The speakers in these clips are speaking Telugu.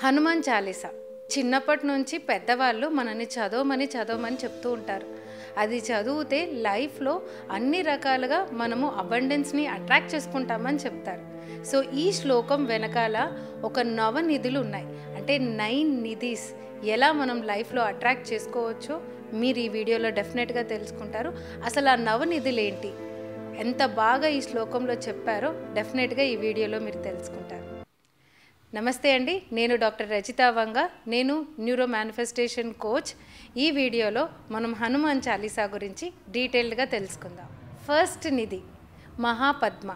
హనుమాన్ చాలీసా చిన్నప్పటి నుంచి పెద్దవాళ్ళు మనని చదవమని చెప్తూ ఉంటారు. అది చదివితే లైఫ్లో అన్ని రకాలుగా మనము అబండెన్స్ని అట్రాక్ట్ చేసుకుంటామని చెప్తారు. సో ఈ శ్లోకం వెనకాల ఒక నవనిధులు ఉన్నాయి. అంటే 9 నిధీస్ ఎలా మనం లైఫ్లో అట్రాక్ట్ చేసుకోవచ్చో మీరు ఈ వీడియోలో డెఫినెట్గా తెలుసుకుంటారు. అసలు ఆ నవనిధులు ఏంటి, ఎంత బాగా ఈ శ్లోకంలో చెప్పారో డెఫినెట్గా ఈ వీడియోలో మీరు తెలుసుకుంటారు. నమస్తే అండి, నేను డాక్టర్ రజితా వంగ. నేను న్యూరో మేనిఫెస్టేషన్ కోచ్. ఈ వీడియోలో మనం హనుమాన్ చాలీసా గురించి డీటెయిల్డ్గా తెలుసుకుందాం. ఫస్ట్ నిధి మహాపద్మ.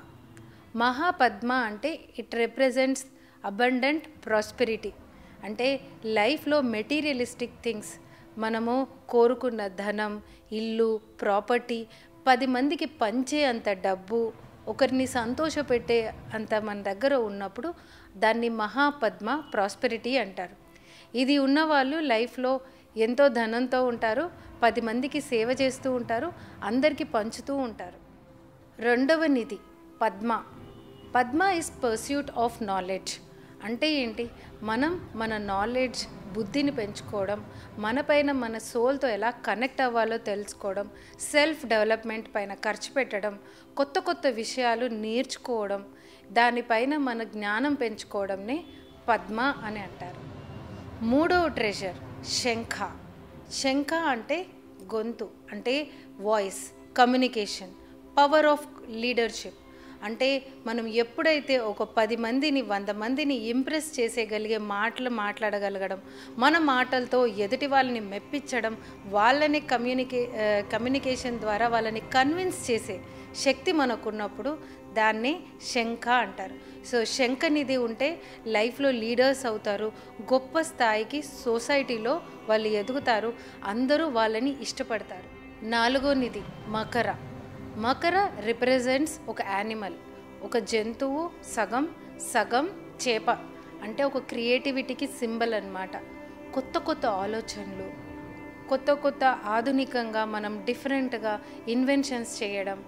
మహాపద్మ అంటే ఇట్ రిప్రజెంట్స్ అబండెంట్ ప్రాస్పెరిటీ. అంటే లైఫ్లో మెటీరియలిస్టిక్ థింగ్స్, మనము కోరుకున్న ధనం, ఇల్లు, ప్రాపర్టీ, 10 మందికి పంచే అంత డబ్బు, ఒకరిని సంతోషపెట్టే అంత మన దగ్గర ఉన్నప్పుడు దాన్ని మహాపద్మ ప్రాస్పెరిటీ అంటారు. ఇది ఉన్నవాళ్ళు లైఫ్లో ఎంతో ధనంతో ఉంటారు, 10 మందికి సేవ చేస్తూ ఉంటారు, అందరికీ పంచుతూ ఉంటారు. రెండవ నిధి Padma. Padma is pursuit of knowledge. అంటే ఏంటి, మనం మన నాలెడ్జ్, బుద్ధిని పెంచుకోవడం, మనపైన మన సోల్తో ఎలా కనెక్ట్ అవ్వాలో తెలుసుకోవడం, సెల్ఫ్ డెవలప్మెంట్ పైన ఖర్చు పెట్టడం, కొత్త కొత్త విషయాలు నేర్చుకోవడం, దానిపైన మన జ్ఞానం పెంచుకోవడంనే పద్మ అని అంటారు. మూడవ ట్రెజర్ శంఖ. శంఖ అంటే గొంతు, అంటే voice, communication, power of leadership. అంటే మనం ఎప్పుడైతే ఒక 10 మందిని 100 మందిని ఇంప్రెస్ చేసేయగలిగే మాటలు మాట్లాడగలగడం, మన మాటలతో ఎదుటి వాళ్ళని మెప్పించడం, వాళ్ళని కమ్యూనికేషన్ ద్వారా వాళ్ళని కన్విన్స్ చేసే శక్తి మనకున్నప్పుడు దాన్ని శంఖ అంటారు. సో శంఖ నిధి ఉంటే లైఫ్లో లీడర్స్ అవుతారు, గొప్ప స్థాయికి సొసైటీలో వాళ్ళు ఎదుగుతారు, అందరూ వాళ్ళని ఇష్టపడతారు. నాలుగో నిధి మకర. మకర రిప్రజెంట్స్ ఒక యానిమల్, ఒక జంతువు, సగం చేప. అంటే ఒక క్రియేటివిటీకి సింబల్ అన్నమాట. కొత్త కొత్త ఆలోచనలు, కొత్త ఆధునికంగా మనం డిఫరెంట్గా ఇన్వెన్షన్స్ చేయడం,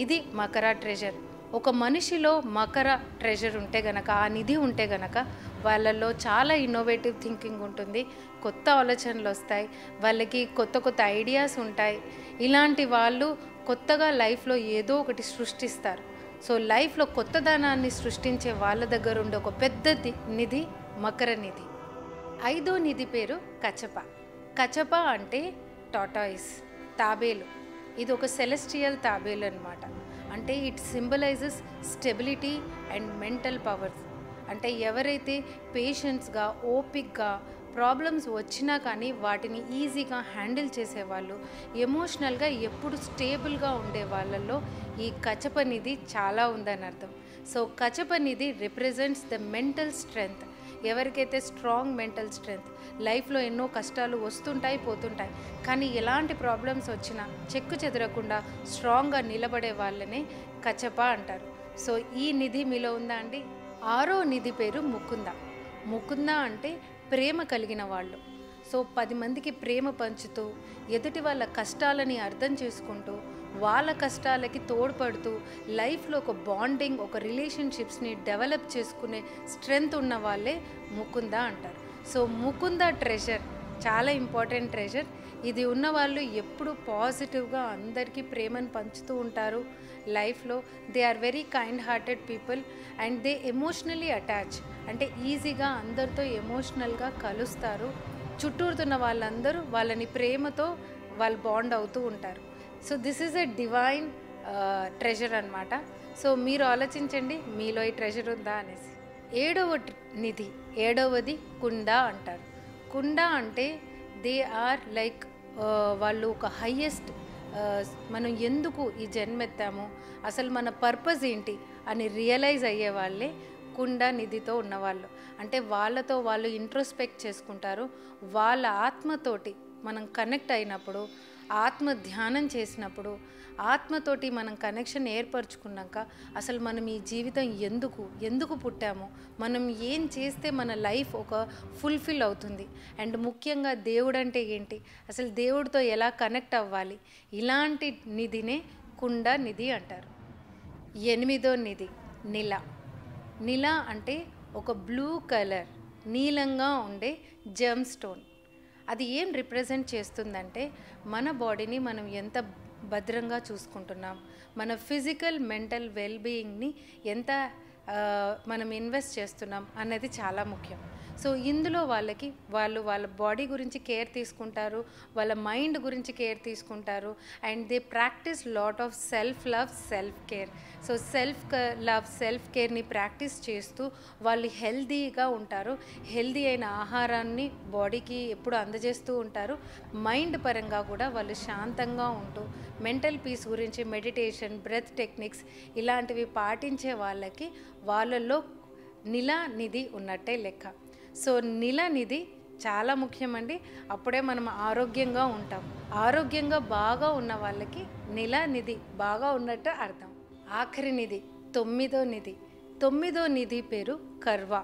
ఇది మకర ట్రెజర్. ఒక మనిషిలో మకర ట్రెజర్ ఉంటే గనక, ఆ నిధి ఉంటే గనక వాళ్ళల్లో చాలా ఇన్నోవేటివ్ థింకింగ్ ఉంటుంది, కొత్త ఆలోచనలు వస్తాయి, వాళ్ళకి కొత్త ఐడియాస్ ఉంటాయి. ఇలాంటి వాళ్ళు కొత్తగా లైఫ్లో ఏదో ఒకటి సృష్టిస్తారు. సో లైఫ్లో కొత్తదనాన్ని సృష్టించే వాళ్ళ దగ్గర ఉండే ఒక పెద్ద నిధి మకర నిధి. ఐదో నిధి పేరు కచప. కచప అంటే టాటాయిస్, తాబేలు. ఇది ఒక సెలెస్టియల్ తాబేలు అన్నమాట. అంటే it symbolises stability and mental powers. అంటే ఎవరైతే పేషెన్స్గా, ఓపిక్గా, ప్రాబ్లమ్స్ వచ్చినా కానీ వాటిని ఈజీగా హ్యాండిల్ చేసేవాళ్ళు, ఎమోషనల్గా ఎప్పుడు స్టేబుల్గా ఉండే వాళ్ళల్లో ఈ కచప నిధి చాలా ఉందని అర్థం. సో కచప నిధి రిప్రజెంట్స్ ద మెంటల్ స్ట్రెంగ్త్. ఎవరికైతే స్ట్రాంగ్ మెంటల్ స్ట్రెంగ్త్, లైఫ్లో ఎన్నో కష్టాలు వస్తుంటాయి, పోతుంటాయి, కానీ ఎలాంటి ప్రాబ్లమ్స్ వచ్చినా చెక్కు చెదరకుండా స్ట్రాంగ్గా నిలబడే వాళ్ళనే కచప అంటారు. సో ఈ నిధి మీలో ఉందా అండి? ఆరో నిధి పేరు ముకుంద. ముకుంద అంటే ప్రేమ కలిగిన వాళ్ళు. సో 10 మందికి ప్రేమ పంచుతూ, ఎదుటి వాళ్ళ కష్టాలని అర్థం చేసుకుంటూ, వాళ్ళ కష్టాలకి తోడ్పడుతూ, లైఫ్లో ఒక బాండింగ్, ఒక రిలేషన్షిప్స్ని డెవలప్ చేసుకునే స్ట్రెంగ్త్ ఉన్న వాళ్ళే ముకుంద అంటారు. సో ముకుంద ట్రెజర్ చాలా ఇంపార్టెంట్ ట్రెజర్. ఇది ఉన్నవాళ్ళు ఎప్పుడు పాజిటివ్గా అందరికీ ప్రేమను పంచుతూ ఉంటారు. లైఫ్లో they are very kind hearted people and they emotionally attach. అంటే ఈజీగా అందరితో ఎమోషనల్గా కలుస్తారు. చుట్టూరుతున్న వాళ్ళందరూ వాళ్ళని ప్రేమతో వాళ్ళు బాండ్ అవుతూ ఉంటారు. So this is a divine treasure అన్నమాట. సో మీరు ఆలోచించండి, మీలో ఈ ట్రెజర్ ఉందా అనేసి. ఏడవ నిధి, ఏడవది కుండ అంటారు. కుండ అంటే దే ఆర్ లైక్ వాళ్ళు ఒక హయ్యెస్ట్, మనం ఎందుకు ఈ జన్మెత్తాము, అసలు మన పర్పస్ ఏంటి అని రియలైజ్ అయ్యే వాళ్ళే కుండ నిధితో ఉన్నవాళ్ళు. అంటే వాళ్ళతో వాళ్ళు ఇంట్రోస్పెక్ట్ చేసుకుంటారు. వాళ్ళ ఆత్మతోటి మనం కనెక్ట్ అయినప్పుడు, ఆత్మ ధ్యానం చేసినప్పుడు, ఆత్మతోటి మనం కనెక్షన్ ఏర్పరచుకున్నాక అసలు మనం ఈ జీవితం ఎందుకు పుట్టాము, మనం ఏం చేస్తే మన లైఫ్ ఒక ఫుల్ఫిల్ అవుతుంది, అండ్ ముఖ్యంగా దేవుడు అంటే ఏంటి, అసలు దేవుడితో ఎలా కనెక్ట్ అవ్వాలి, ఇలాంటి నిధినే కుండ నిధి అంటారు. ఎనిమిదో నిధి నిల. నిల అంటే ఒక బ్లూ కలర్ నీలంగా ఉండే జెమ్ స్టోన్. అది ఏం రిప్రజెంట్ చేస్తుందంటే మన బాడీని మనం ఎంత భద్రంగా చూసుకుంటున్నాం, మన ఫిజికల్ మెంటల్ వెల్బీయింగ్ని ఎంత మనం ఇన్వెస్ట్ చేస్తున్నాం అన్నది చాలా ముఖ్యం. సో ఇందులో వాళ్ళ బాడీ గురించి కేర్ తీసుకుంటారు, వాళ్ళ మైండ్ గురించి కేర్ తీసుకుంటారు, and they practice lot of self love, self care. So self కేర్ని ప్రాక్టీస్ చేస్తూ వాళ్ళు హెల్దీగా ఉంటారు. హెల్దీ అయిన ఆహారాన్ని బాడీకి ఎప్పుడు అందజేస్తూ ఉంటారు. మైండ్ పరంగా కూడా వాళ్ళు శాంతంగా ఉంటూ మెంటల్ పీస్ గురించి మెడిటేషన్, బ్రెత్ టెక్నిక్స్ ఇలాంటివి పాటించే వాళ్ళల్లో నిధి ఉన్నట్టే లెక్క. సో నిధి చాలా ముఖ్యమండి. అప్పుడే మనం ఆరోగ్యంగా ఉంటాం. ఆరోగ్యంగా బాగా ఉన్న వాళ్ళకి నిధి బాగా ఉన్నట్టు అర్థం. ఆఖరి నిధి, తొమ్మిదో నిధి పేరు కర్వా.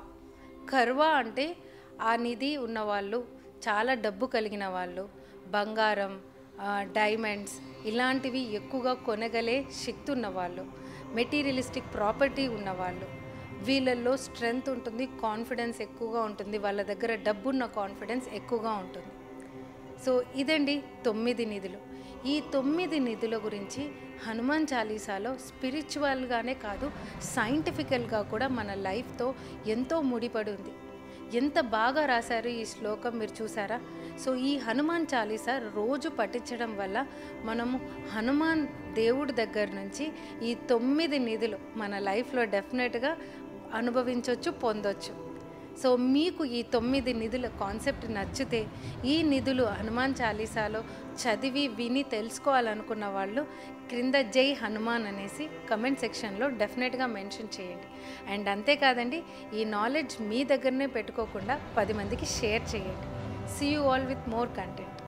కర్వా అంటే ఆ నిధి ఉన్నవాళ్ళు చాలా డబ్బు కలిగిన వాళ్ళు, బంగారం, డైమండ్స్ ఇలాంటివి ఎక్కువగా కొనగలే శక్తి ఉన్నవాళ్ళు, మెటీరియలిస్టిక్ ప్రాపర్టీ ఉన్నవాళ్ళు. వీళ్ళల్లో స్ట్రెంగ్త్ ఉంటుంది, కాన్ఫిడెన్స్ ఎక్కువగా ఉంటుంది, వాళ్ళ దగ్గర డబ్బున్న కాన్ఫిడెన్స్ ఎక్కువగా ఉంటుంది. సో ఇదండి 9 నిధులు. ఈ 9 నిధుల గురించి హనుమాన్ చాలీసాలో స్పిరిచువల్గానే కాదు, సైంటిఫికల్గా కూడా మన లైఫ్తో ఎంతో ముడిపడి ఉంది. ఎంత బాగా రాశారు ఈ శ్లోకం, మీరు చూసారా? సో ఈ హనుమాన్ చాలీసా రోజు పఠించడం వల్ల మనము హనుమాన్ దేవుడి దగ్గర నుంచి ఈ 9 నిధులు మన లైఫ్లో డెఫినెట్గా అనుభవించవచ్చు, పొందొచ్చు. సో మీకు ఈ 9 నిధుల కాన్సెప్ట్ నచ్చితే, ఈ నిధులు హనుమాన్ చాలీసాలో చదివి విని తెలుసుకోవాలనుకున్న వాళ్ళు క్రింద జై హనుమాన్ అనేసి కమెంట్ సెక్షన్లో డెఫినెట్గా మెన్షన్ చేయండి. అండ్ అంతేకాదండి, ఈ నాలెడ్జ్ మీ దగ్గరనే పెట్టుకోకుండా 10 మందికి షేర్ చేయండి. See you all with more content.